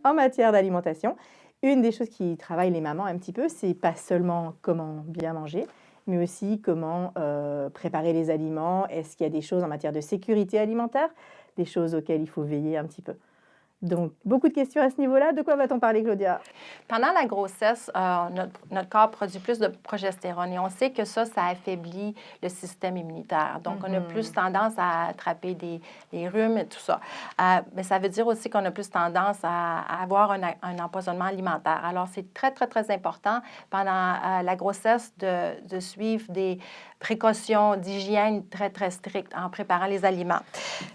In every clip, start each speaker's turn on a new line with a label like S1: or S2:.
S1: En matière d'alimentation, une des choses qui travaillent les mamans un petit peu, c'est pas seulement comment bien manger, mais aussi comment préparer les aliments. Est-ce qu'il y a des choses en matière de sécurité alimentaire, des choses auxquelles il faut veiller un petit peu. Donc, beaucoup de questions à ce niveau-là. De quoi va-t-on parler, Claudia?
S2: Pendant la grossesse, notre corps produit plus de progestérone et on sait que ça affaiblit le système immunitaire. Donc, on a plus tendance à attraper des rhumes et tout ça. Mais ça veut dire aussi qu'on a plus tendance à avoir un empoisonnement alimentaire. Alors, c'est très, très, très important pendant la grossesse de suivre des précautions d'hygiène très, très strictes en préparant les aliments.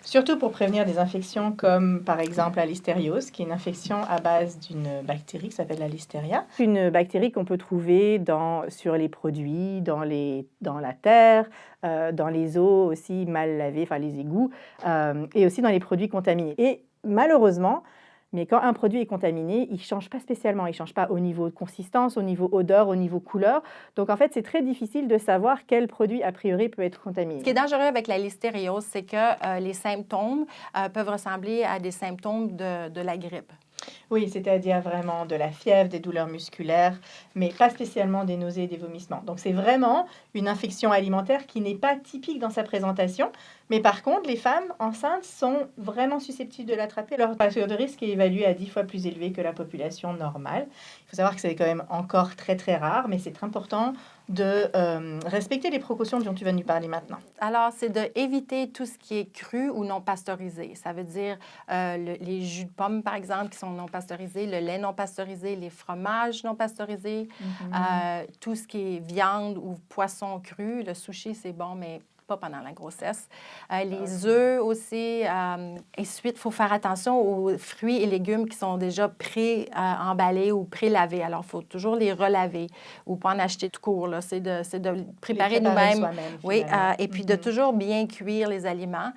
S1: Surtout pour prévenir des infections comme, par exemple, la listériose, qui est une infection à base d'une bactérie qui s'appelle la listeria. Une bactérie qu'on peut trouver sur les produits, dans la terre, dans les eaux aussi mal lavées, enfin les égouts, et aussi dans les produits contaminés. Et malheureusement, mais quand un produit est contaminé, il ne change pas spécialement. Il ne change pas au niveau de consistance, au niveau odeur, au niveau couleur. Donc, en fait, c'est très difficile de savoir quel produit, a priori, peut être contaminé.
S2: Ce qui est dangereux avec la listériose, c'est que les symptômes peuvent ressembler à des symptômes de la grippe.
S1: Oui, c'est-à-dire vraiment de la fièvre, des douleurs musculaires, mais pas spécialement des nausées et des vomissements. Donc, c'est vraiment une infection alimentaire qui n'est pas typique dans sa présentation. Mais par contre, les femmes enceintes sont vraiment susceptibles de l'attraper. Leur facteur de risque est évalué à 10 fois plus élevé que la population normale. Il faut savoir que c'est quand même encore très, très rare, mais c'est très important de respecter les précautions dont tu vas nous parler maintenant.
S2: Alors, c'est d'éviter tout ce qui est cru ou non pasteurisé. Ça veut dire les jus de pommes, par exemple, qui sont non pasteurisés, le lait non pasteurisé, les fromages non pasteurisés, tout ce qui est viande ou poisson cru. Le sushi, c'est bon, mais pas pendant la grossesse. Les œufs aussi. Ensuite, il faut faire attention aux fruits et légumes qui sont déjà pré-emballés ou pré-lavés. Alors, il faut toujours les relaver ou pas en acheter tout court. C'est de préparer nous-mêmes. Oui, et puis de toujours bien cuire les aliments.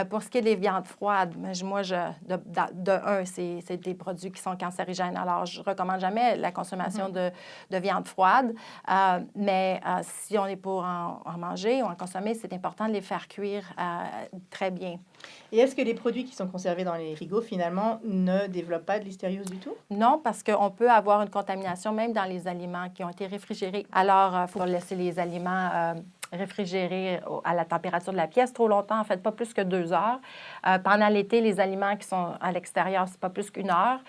S2: Pour ce qui est des viandes froides, moi, c'est des produits qui sont cancérigènes. Alors, je ne recommande jamais la consommation de viande froide. Mais si on est pour en manger ou en consommer, c'est important de les faire cuire très bien.
S1: Et est-ce que les produits qui sont conservés dans les frigos, finalement, ne développent pas de listériose du tout?
S2: Non, parce qu'on peut avoir une contamination même dans les aliments qui ont été réfrigérés. Alors, il faut laisser les aliments réfrigérés à la température de la pièce trop longtemps, en fait, pas plus que 2 heures. Pendant l'été, les aliments qui sont à l'extérieur, c'est pas plus qu'1 heure.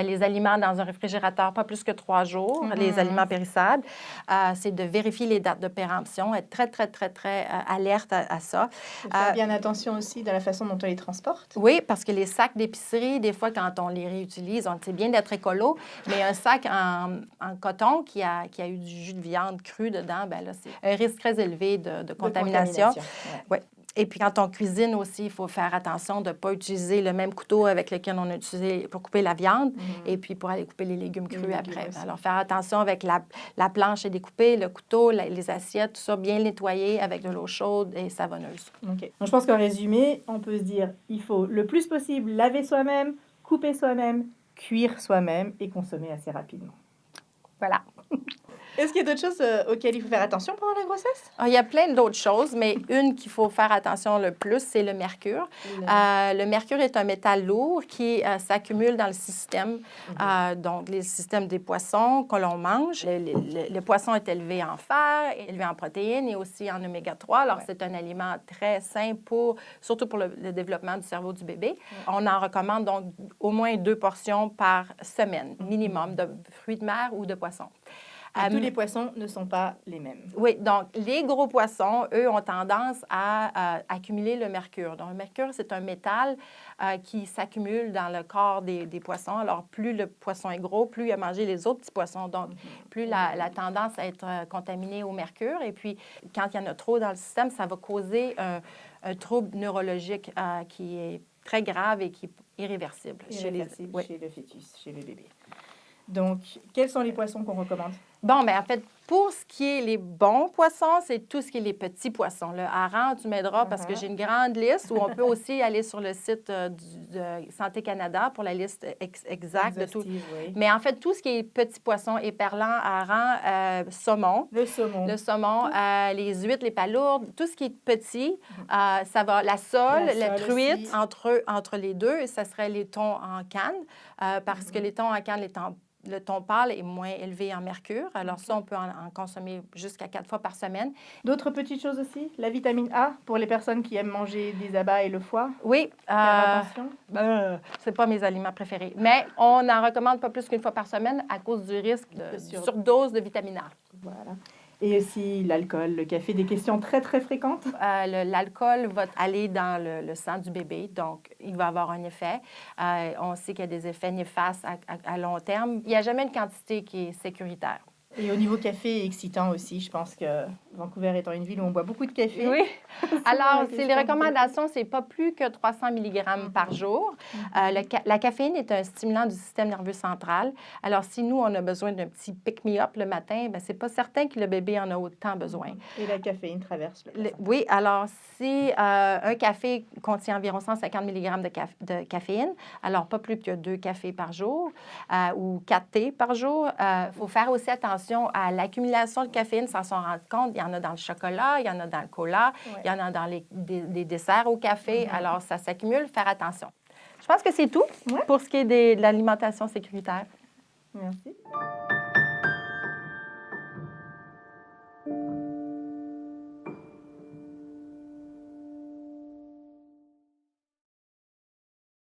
S2: Les aliments dans un réfrigérateur, pas plus que 3 jours. Les aliments périssables, c'est de vérifier les dates de péremption, être très, très, très, très alerte à ça.
S1: Faire bien attention aussi de la façon dont on les transporte.
S2: Oui, parce que les sacs d'épicerie, des fois, quand on les réutilise, c'est bien d'être écolo, mais un sac en coton qui a eu du jus de viande cru dedans, ben là, c'est un risque très élevé de contamination. Ouais. Et puis, quand on cuisine aussi, il faut faire attention de ne pas utiliser le même couteau avec lequel on a utilisé pour couper la viande et puis pour aller couper les légumes crus après. Alors, faire attention avec la planche et découper, le couteau, les assiettes, tout ça, bien nettoyer avec de l'eau chaude et savonneuse.
S1: OK. Donc, je pense qu'en résumé, on peut se dire il faut le plus possible laver soi-même, couper soi-même, cuire soi-même et consommer assez rapidement.
S2: Voilà.
S1: Est-ce qu'il y a d'autres choses auxquelles il faut faire attention pendant la grossesse?
S2: Il y a plein d'autres choses, mais une qu'il faut faire attention le plus, c'est le mercure. Le mercure est un métal lourd qui s'accumule dans le système, donc les systèmes des poissons que l'on mange. Le poisson est élevé en fer, élevé en protéines et aussi en oméga 3. Alors, c'est un aliment très sain, surtout pour le développement du cerveau du bébé. On en recommande donc au moins 2 portions par semaine, minimum, de fruits de mer ou de poissons.
S1: Tous les poissons ne sont pas les mêmes.
S2: Oui, donc les gros poissons, eux, ont tendance à accumuler le mercure. Donc, le mercure, c'est un métal qui s'accumule dans le corps des poissons. Alors, plus le poisson est gros, plus il a mangé les autres petits poissons. Donc, plus la tendance à être contaminé au mercure. Et puis, quand il y en a trop dans le système, ça va causer un trouble neurologique qui est très grave et qui est irréversible.
S1: Chez le fœtus, chez le bébé. Donc, quels sont les poissons qu'on recommande?
S2: Bon, bien, en fait, pour ce qui est les bons poissons, c'est tout ce qui est les petits poissons. Le hareng, tu m'aideras parce que j'ai une grande liste où on peut aussi aller sur le site de Santé Canada pour la liste exacte de tout.
S1: Exhaustive, oui.
S2: Mais en fait, tout ce qui est petits poissons, éperlans, hareng, saumon.
S1: Le saumon.
S2: Le saumon, les huîtres, les palourdes, tout ce qui est petit, ça va. La sole, la truite, entre les deux, ça serait les thons en canne parce que les thons en canne, le thon pâle est moins élevé en mercure. Alors ça, on peut en consommer jusqu'à 4 fois par semaine.
S1: D'autres petites choses aussi? La vitamine A pour les personnes qui aiment manger des abats et le foie?
S2: Oui.
S1: Faire attention?
S2: C'est pas mes aliments préférés. Mais on n'en recommande pas plus qu'une fois par semaine à cause du risque de surdose de vitamine A.
S1: Voilà. Et aussi l'alcool, le café, des questions très, très fréquentes?
S2: L'alcool va aller dans le sang du bébé, donc il va avoir un effet. On sait qu'il y a des effets néfastes à long terme. Il n'y a jamais une quantité qui est sécuritaire.
S1: Et au niveau café, excitant aussi, je pense que Vancouver étant une ville où on boit beaucoup de café.
S2: Oui. Alors, les recommandations, c'est pas plus que 300 mg par jour. La caféine est un stimulant du système nerveux central. Alors, si nous, on a besoin d'un petit pick-me-up le matin, bien, c'est pas certain que le bébé en a autant besoin.
S1: Et la caféine traverse le
S2: Oui, alors si un café contient environ 150 mg de caféine, alors pas plus que 2 cafés par jour ou 4 thés par jour, il faut faire aussi attention à l'accumulation de caféine sans s'en rendre compte. Il y en a dans le chocolat, il y en a dans le cola, il y en a dans des desserts au café. Alors, ça s'accumule, faire attention. Je pense que c'est tout pour ce qui est de l'alimentation sécuritaire.
S1: Merci.